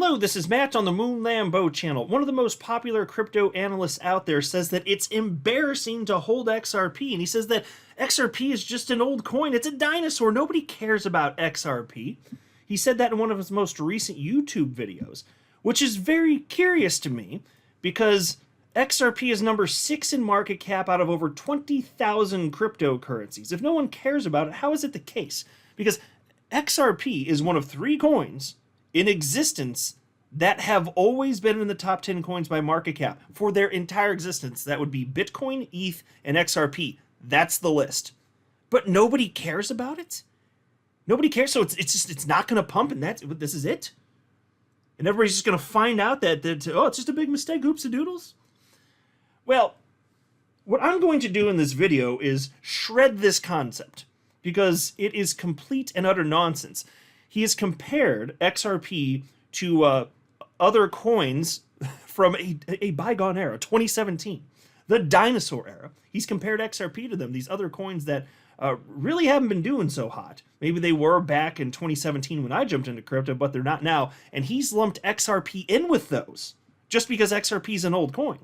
Hello, this is Matt on the Moon Lambo channel. One of the most popular crypto analysts out there says that it's embarrassing to hold XRP, and he says that XRP is just an old coin. It's a dinosaur. Nobody cares about XRP. He said that in one of his most recent YouTube videos, which is very curious to me because XRP is number 6 in market cap out of over 20,000 cryptocurrencies. If no one cares about it, how is it the case? Because XRP is one of 3 coins in existence that have always been in the top 10 coins by market cap for their entire existence. That would be Bitcoin, ETH, and XRP. That's the list. But nobody cares about it? Nobody cares, so it's not going to pump, and this is it? And everybody's just going to find out that oh, it's just a big mistake, oops a doodles? Well, what I'm going to do in this video is shred this concept, because it is complete and utter nonsense. He has compared XRP to other coins from a bygone era, 2017, the dinosaur era. He's compared XRP to them, these other coins that really haven't been doing so hot. Maybe they were back in 2017 when I jumped into crypto, but they're not now. And he's lumped XRP in with those, just because XRP is an old coin.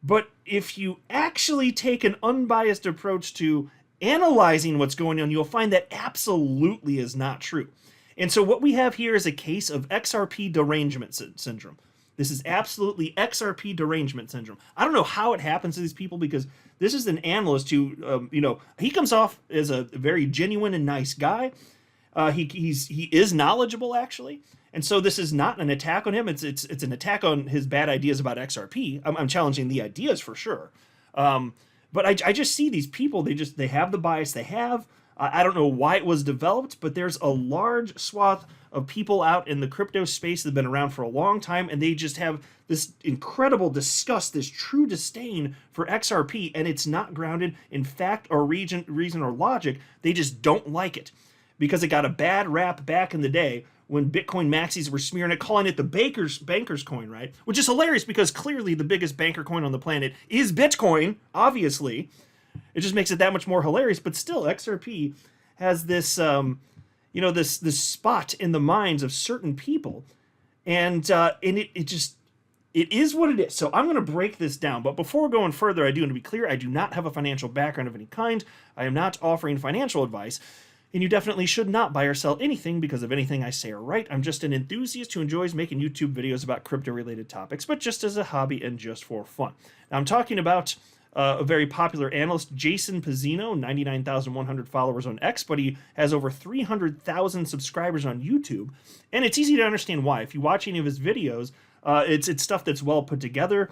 But if you actually take an unbiased approach to analyzing what's going on, you'll find that absolutely is not true. And so what we have here is a case of XRP Derangement Syndrome. This is absolutely XRP Derangement Syndrome. I don't know how it happens to these people, because this is an analyst who, he comes off as a very genuine and nice guy. He is knowledgeable, actually. And so this is not an attack on him. It's an attack on his bad ideas about XRP. I'm challenging the ideas for sure. But I just see these people, they have the bias they have. I don't know why it was developed, but there's a large swath of people out in the crypto space that have been around for a long time, and they just have this incredible disgust, this true disdain for XRP, and it's not grounded in fact or reason or logic. They just don't like it because it got a bad rap back in the day when Bitcoin maxis were smearing it, calling it the banker's coin, right? Which is hilarious because clearly the biggest banker coin on the planet is Bitcoin, obviously. It just makes it that much more hilarious, but still, XRP has this, this spot in the minds of certain people, and it is what it is. So I'm going to break this down, but before going further, I do want to be clear: I do not have a financial background of any kind. I am not offering financial advice, and you definitely should not buy or sell anything because of anything I say or write. I'm just an enthusiast who enjoys making YouTube videos about crypto-related topics, but just as a hobby and just for fun. Now, I'm talking about a very popular analyst, Jason Pizzino, 99,100 followers on X, but he has over 300,000 subscribers on YouTube. And it's easy to understand why. If you watch any of his videos, it's stuff that's well put together.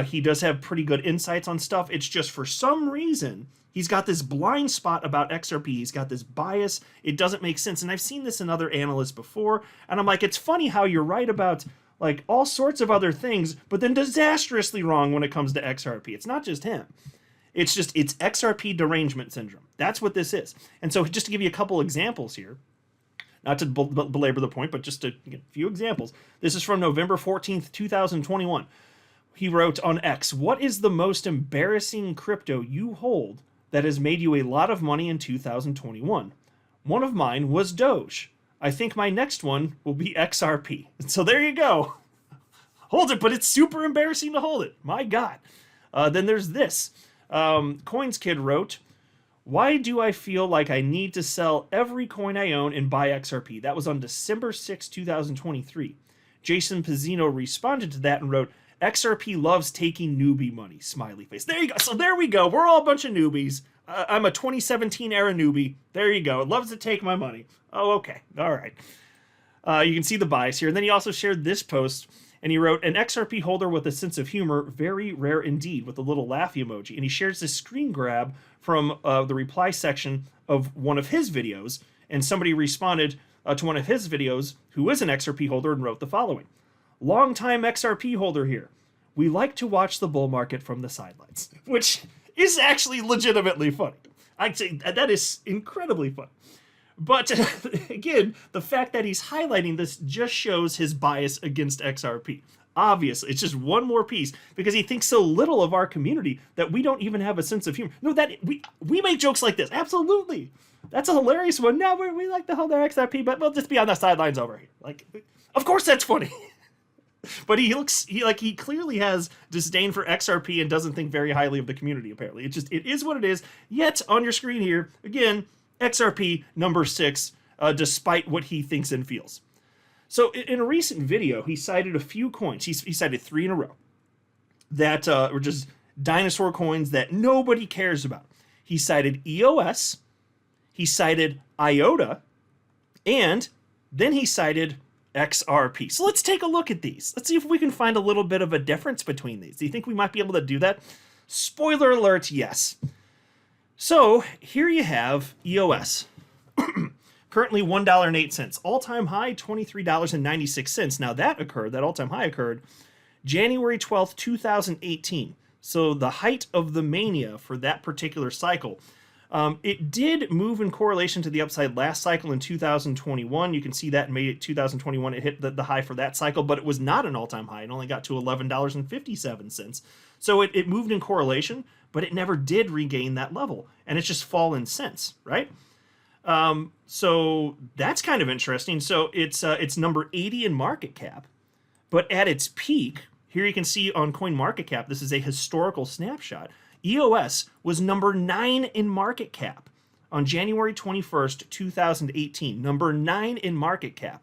He does have pretty good insights on stuff. It's just for some reason, he's got this blind spot about XRP. He's got this bias. It doesn't make sense. And I've seen this in other analysts before. And I'm like, it's funny how you're right about like all sorts of other things, but then disastrously wrong when it comes to XRP. It's not just him. It's XRP Derangement Syndrome. That's what this is. And so just to give you a couple examples here, not to belabor the point, but just a few examples. This is from November 14th, 2021. He wrote on X, "What is the most embarrassing crypto you hold that has made you a lot of money in 2021? One of mine was Doge. I think my next one will be XRP." So there you go. Hold it, but it's super embarrassing to hold it. My God. Then there's this. Coins Kid wrote, "Why do I feel like I need to sell every coin I own and buy XRP?" That was on December 6, 2023. Jason Pizzino responded to that and wrote, "XRP loves taking newbie money, smiley face." There you go. So there we go. We're all a bunch of newbies. I'm a 2017 era newbie. There you go. It loves to take my money. Oh, okay. All right. You can see the bias here. And then he also shared this post, and he wrote, "An XRP holder with a sense of humor, very rare indeed," with a little laughy emoji. And he shares this screen grab from the reply section of one of his videos. And somebody responded to one of his videos who is an XRP holder and wrote the following: "Longtime XRP holder here. We like to watch the bull market from the sidelines," which is actually legitimately funny. I'd say that is incredibly funny. But again, the fact that he's highlighting this just shows his bias against XRP. Obviously, it's just one more piece because he thinks so little of our community that we don't even have a sense of humor. No, that we make jokes like this. Absolutely. That's a hilarious one. No, we like to hold our XRP, but we'll just be on the sidelines over here. Like, of course that's funny. But he clearly has disdain for XRP and doesn't think very highly of the community, apparently. It is what it is. Yet, on your screen here, again, XRP number 6, despite what he thinks and feels. So, in a recent video, he cited a few coins. He cited 3 in a row that were just dinosaur coins that nobody cares about. He cited EOS, he cited IOTA, and then he cited XRP. So let's take a look at these. Let's see if we can find a little bit of a difference between these. Do you think we might be able to do that? Spoiler alert, yes. So here you have EOS. Currently $1.08. All-time high, $23.96. Now that all-time high occurred January 12th, 2018. So the height of the mania for that particular cycle. It did move in correlation to the upside last cycle in 2021. You can see that in May 2021, it hit the high for that cycle, but it was not an all-time high. It only got to $11.57. So it moved in correlation, but it never did regain that level. And it's just fallen since, right? So that's kind of interesting. So it's number 80 in market cap, but at its peak, here you can see on CoinMarketCap, this is a historical snapshot. EOS was number 9 in market cap on January 21st, 2018. Number 9 in market cap.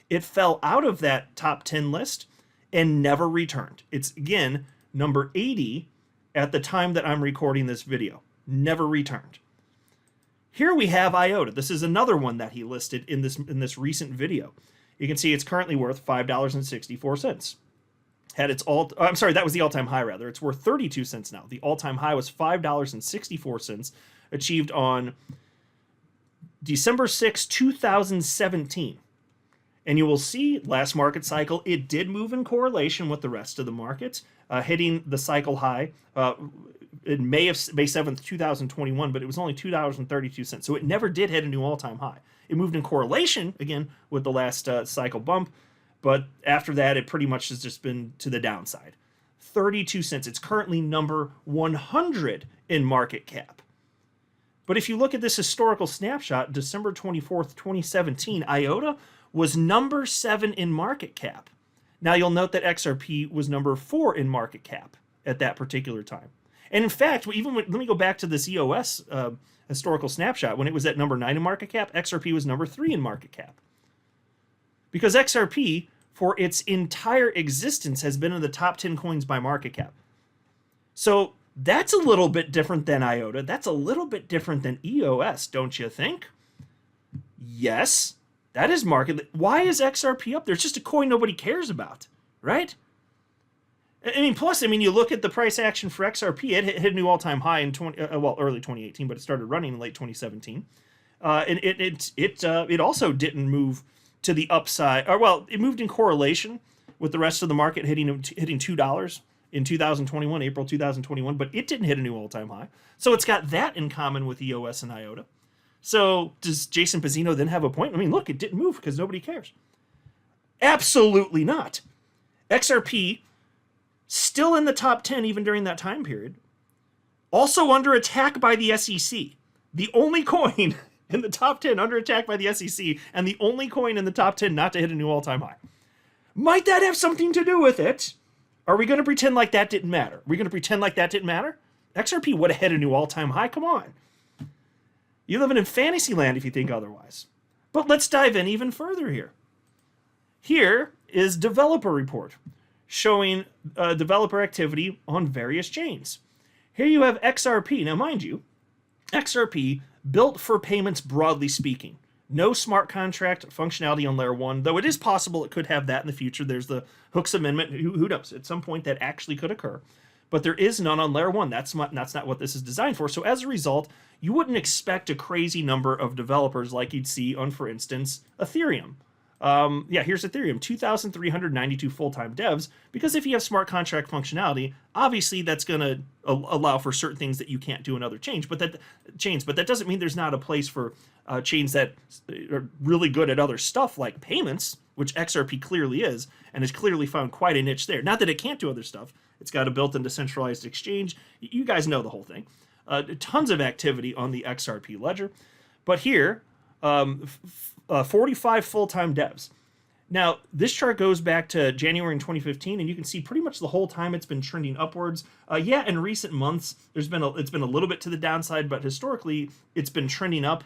It fell out of that top 10 list and never returned. It's, again, number 80 at the time that I'm recording this video. Never returned. Here we have IOTA. This is another one that he listed in this recent video. You can see it's currently worth $5.64. That was the all-time high, rather. It's worth 32 cents now. The all-time high was $5.64, achieved on December 6, 2017. And you will see, last market cycle, it did move in correlation with the rest of the markets, hitting the cycle high in May 7th, 2021, but it was only $2.32. So it never did hit a new all-time high. It moved in correlation, again, with the last cycle bump, but after that, it pretty much has just been to the downside. 32 cents. It's currently number 100 in market cap. But if you look at this historical snapshot, December 24th, 2017, IOTA was number 7 in market cap. Now you'll note that XRP was number 4 in market cap at that particular time. And in fact, let me go back to this EOS historical snapshot. When it was at number 9 in market cap, XRP was number 3 in market cap. Because XRP, for its entire existence, has been in the top 10 coins by market cap. So that's a little bit different than IOTA. That's a little bit different than EOS, don't you think? Yes, that is market. Why is XRP up there? It's just a coin nobody cares about, right? Plus, you look at the price action for XRP. It hit a new all-time high in early 2018, but it started running in late 2017. And it also didn't move to the upside, it moved in correlation with the rest of the market, hitting $2 in 2021, April 2021, but it didn't hit a new all-time high. So it's got that in common with EOS and IOTA. So does Jason Pizzino then have a point? Look, it didn't move because nobody cares. Absolutely not. XRP, still in the top 10 even during that time period, also under attack by the SEC. The only coin in the top 10 under attack by the SEC, and the only coin in the top 10 not to hit a new all-time high. Might that have something to do with it? Are we going to pretend like that didn't matter? Are we going to pretend like that didn't matter? XRP would have hit a new all-time high. Come on. You're living in fantasy land if you think otherwise. But let's dive in even further here. Here is developer report showing developer activity on various chains. Here you have XRP. Now, mind you, XRP built for payments broadly speaking. No smart contract functionality on layer 1, though it is possible it could have that in the future. There's the Hooks Amendment. Who knows? At some point that actually could occur. But there is none on layer 1. That's not what this is designed for. So as a result, you wouldn't expect a crazy number of developers like you'd see on, for instance, Ethereum. Here's Ethereum, 2,392 full-time devs, because if you have smart contract functionality, obviously that's going to allow for certain things that you can't do in other chains, but that doesn't mean there's not a place for chains that are really good at other stuff like payments, which XRP clearly is, and has clearly found quite a niche there. Not that it can't do other stuff. It's got a built-in decentralized exchange. You guys know the whole thing. Tons of activity on the XRP ledger. But here, 45 full-time devs. Now, this chart goes back to January in 2015, and you can see pretty much the whole time it's been trending upwards. Yeah, in recent months, it's been a little bit to the downside, but historically, it's been trending up.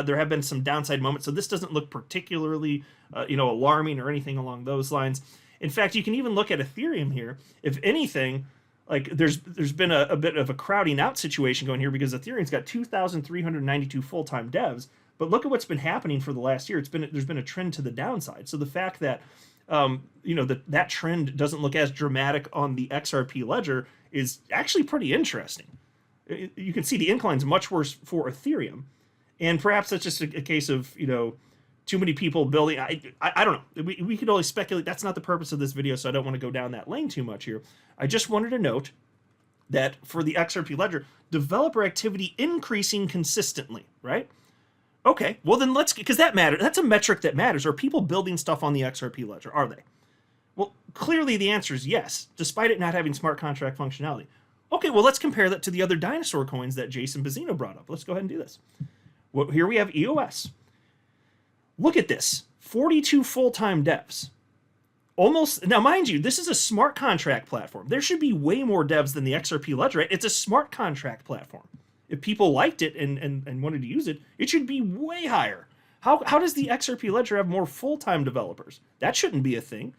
There have been some downside moments, so this doesn't look particularly, alarming or anything along those lines. In fact, you can even look at Ethereum here. If anything, like there's been a bit of a crowding out situation going here because Ethereum's got 2,392 full-time devs. But look at what's been happening for the last year. There's been a trend to the downside. So the fact that that trend doesn't look as dramatic on the XRP ledger is actually pretty interesting. You can see the incline's much worse for Ethereum, and perhaps that's just a case of too many people building. I don't know. We could only speculate. That's not the purpose of this video, so I don't want to go down that lane too much here. I just wanted to note that for the XRP ledger, developer activity increasing consistently, right? Okay, well then because that matters. That's a metric that matters. Are people building stuff on the XRP ledger? Are they? Well, clearly the answer is yes, despite it not having smart contract functionality. Okay, well let's compare that to the other dinosaur coins that Jason Bazzino brought up. Let's go ahead and do this. Well, here we have EOS. Look at this, 42 full-time devs. Almost, now mind you, this is a smart contract platform. There should be way more devs than the XRP ledger, right? It's a smart contract platform. If people liked it and wanted to use it, it should be way higher. How does the XRP ledger have more full-time developers? That shouldn't be a thing.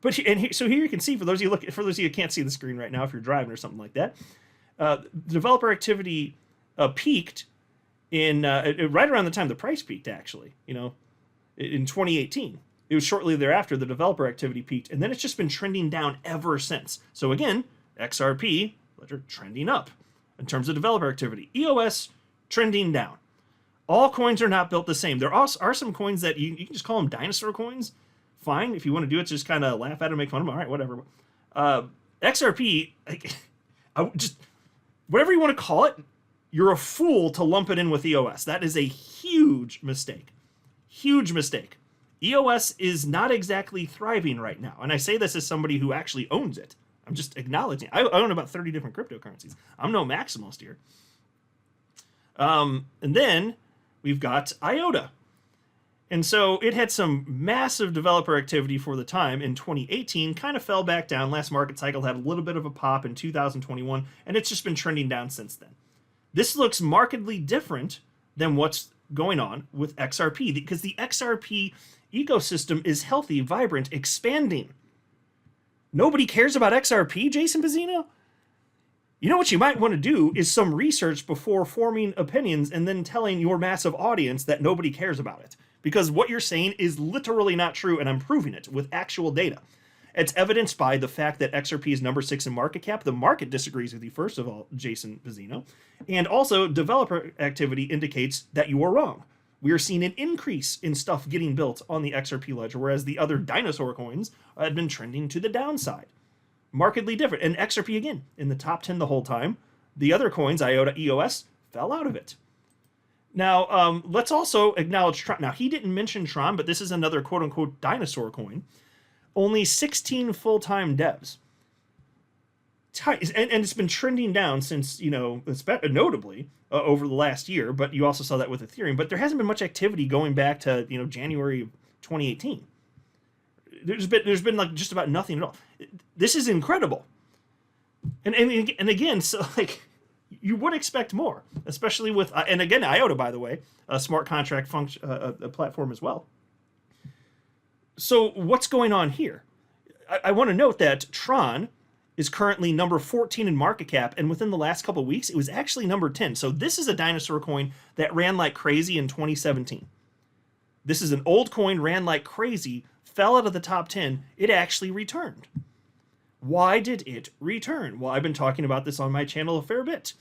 But so here you can see, for those of you who can't see the screen right now, if you're driving or something like that, developer activity peaked in right around the time the price peaked. Actually, in 2018. It was shortly thereafter the developer activity peaked, and then it's just been trending down ever since. So again, XRP ledger trending up. In terms of developer activity, EOS trending down. All coins are not built the same. There are some coins that you can just call them dinosaur coins. Fine, if you want to do it, just kind of laugh at them, make fun of them. All right, whatever. XRP, whatever you want to call it, you're a fool to lump it in with EOS. That is a huge mistake. Huge mistake. EOS is not exactly thriving right now, and I say this as somebody who actually owns it. I'm just acknowledging. I own about 30 different cryptocurrencies. I'm no maximalist here. And then we've got IOTA. And so it had some massive developer activity for the time in 2018, kind of fell back down. Last market cycle had a little bit of a pop in 2021, and it's just been trending down since then. This looks markedly different than what's going on with XRP, because the XRP ecosystem is healthy, vibrant, expanding. Nobody cares about XRP, Jason Bazzino? You know what you might want to do is some research before forming opinions and then telling your massive audience that nobody cares about it. Because what you're saying is literally not true, and I'm proving it with actual data. It's evidenced by the fact that XRP is number 6 in market cap. The market disagrees with you, first of all, Jason Bazzino. And also, developer activity indicates that you are wrong. We are seeing an increase in stuff getting built on the XRP ledger, whereas the other dinosaur coins had been trending to the downside. Markedly different. And XRP, again, in the top 10 the whole time. The other coins, IOTA, EOS, fell out of it. Now, let's also acknowledge TRON. Now, he didn't mention TRON, but this is another quote-unquote dinosaur coin. Only 16 full-time devs. And it's been trending down since, notably over the last year, but you also saw that with Ethereum. But there hasn't been much activity going back to, January of 2018. There's been like just about nothing at all. This is incredible. And again, so like you would expect more, especially with and again IOTA, by the way, a smart contract function a platform as well. So what's going on here? I want to note that TRON is currently number 14 in market cap, and within the last couple of weeks, it was actually number 10. So this is a dinosaur coin that ran like crazy in 2017. This is an old coin, ran like crazy, fell out of the top 10. It actually returned. Why did it return? Well, I've been talking about this on my channel a fair bit.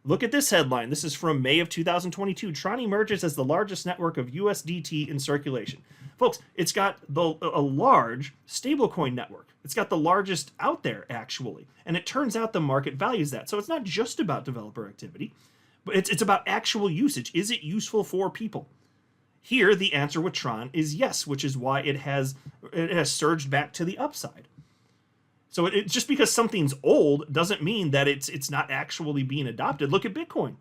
Look at this headline. This is from May of 2022. TRON emerges as the largest network of USDT in circulation. Folks, it's got a large stablecoin network. It's got the largest out there, actually. And it turns out the market values that. So it's not just about developer activity, but it's about actual usage. Is it useful for people? Here, the answer with TRON is yes, which is why it has surged back to the upside. So just because something's old doesn't mean that it's not actually being adopted. Look at Bitcoin.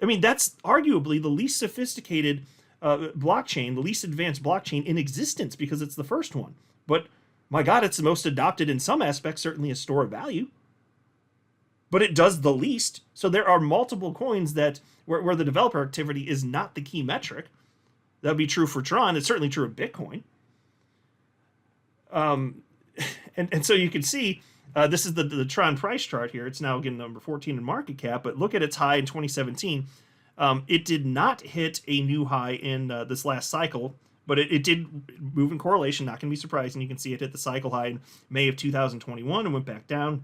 I mean, that's arguably the least sophisticated blockchain, the least advanced blockchain in existence because it's the first one. But my God, it's the most adopted in some aspects, certainly a store of value. But it does the least. So there are multiple coins that where the developer activity is not the key metric. That would be true for Tron. It's certainly true of Bitcoin. And so you can see this is the Tron price chart here. It's now again number 14 in market cap, but look at its high in 2017. It did not hit a new high in this last cycle, but it did move in correlation. Not going to be surprising. You can see it hit the cycle high in May of 2021 and went back down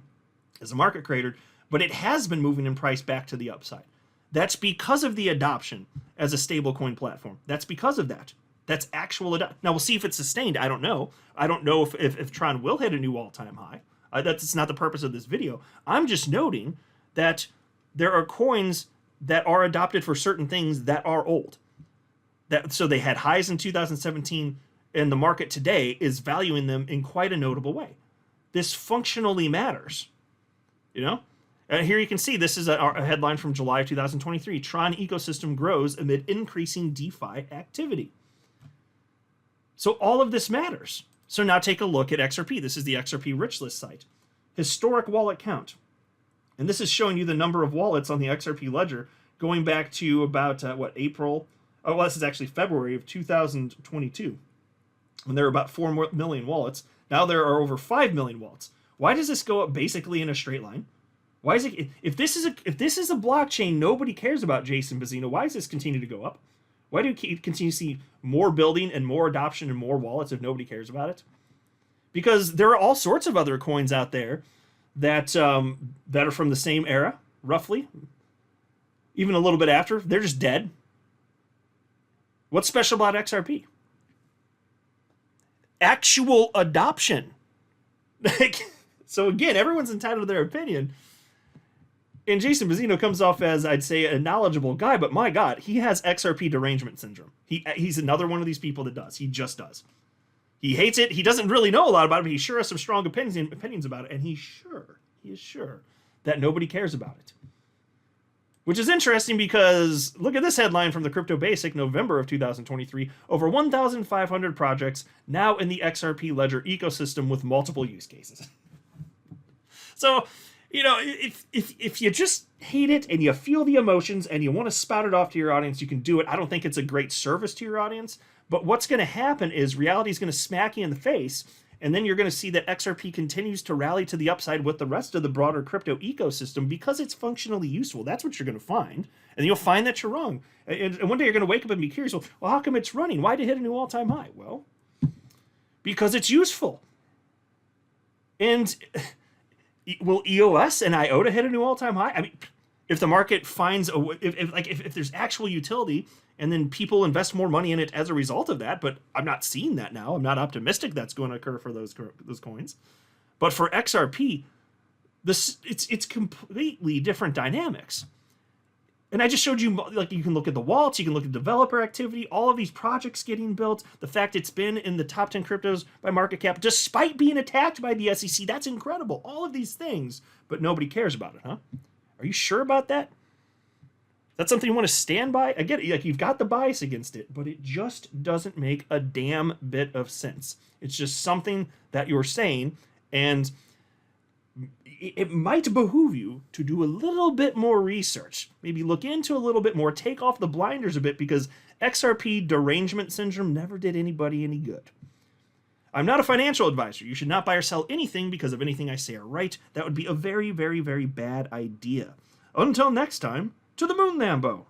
as a market cratered, but it has been moving in price back to the upside. That's because of the adoption as a stablecoin platform. That's because of that. That's actual adoption. Now we'll see if it's sustained. I don't know. I don't know if Tron will hit a new all-time high. That's not the purpose of this video. I'm just noting that there are coins that are adopted for certain things that are old. So they had highs in 2017, and the market today is valuing them in quite a notable way. This functionally matters. You know? And here you can see this is a headline from July of 2023. Tron ecosystem grows amid increasing DeFi activity. So all of this matters. So now take a look at XRP. This is the XRP rich list site. Historic wallet count. And this is showing you the number of wallets on the XRP ledger going back to about, April? Oh, well, this is actually February of 2022, when there were about 4 million wallets. Now there are over 5 million wallets. Why does this go up basically in a straight line? Why is it, if this is a blockchain nobody cares about, Jason Bazzino, why does this continue to go up? Why do you continue to see more building and more adoption and more wallets if nobody cares about it? Because there are all sorts of other coins out there that that are from the same era, roughly, even a little bit after. They're just dead. What's special about XRP? Actual adoption. So again, everyone's entitled to their opinion. And Jason Bazzino comes off as, I'd say, a knowledgeable guy, but my God, he has XRP Derangement Syndrome. He's another one of these people that does. He just does. He hates it. He doesn't really know a lot about it, but he sure has some strong opinions about it, and he is sure that nobody cares about it. Which is interesting because look at this headline from the Crypto Basic, November of 2023. Over 1,500 projects now in the XRP Ledger ecosystem with multiple use cases. So, you know, if you just hate it and you feel the emotions and you want to spout it off to your audience, you can do it. I don't think it's a great service to your audience. But what's going to happen is reality is going to smack you in the face. And then you're going to see that XRP continues to rally to the upside with the rest of the broader crypto ecosystem because it's functionally useful. That's what you're going to find. And you'll find that you're wrong. And one day you're going to wake up and be curious, well, how come it's running? Why did it hit a new all-time high? Well, because it's useful. And will EOS and IOTA hit a new all-time high? I mean, if the market finds if there's actual utility and then people invest more money in it as a result of that, but I'm not seeing that now. I'm not optimistic that's going to occur for those coins. But for XRP, it's completely different dynamics. And I just showed you, like, you can look at the wallets, you can look at developer activity, all of these projects getting built, the fact it's been in the top 10 cryptos by market cap, despite being attacked by the SEC. That's incredible. All of these things, but nobody cares about it, huh? Are you sure about that? That's something you want to stand by? I get it. Like, you've got the bias against it, but it just doesn't make a damn bit of sense. It's just something that you're saying, and it might behoove you to do a little bit more research. Maybe look into a little bit more, take off the blinders a bit, because XRP Derangement Syndrome never did anybody any good. I'm not a financial advisor. You should not buy or sell anything because of anything I say or write. That would be a very, very, very bad idea. Until next time, to the moon, Lambo.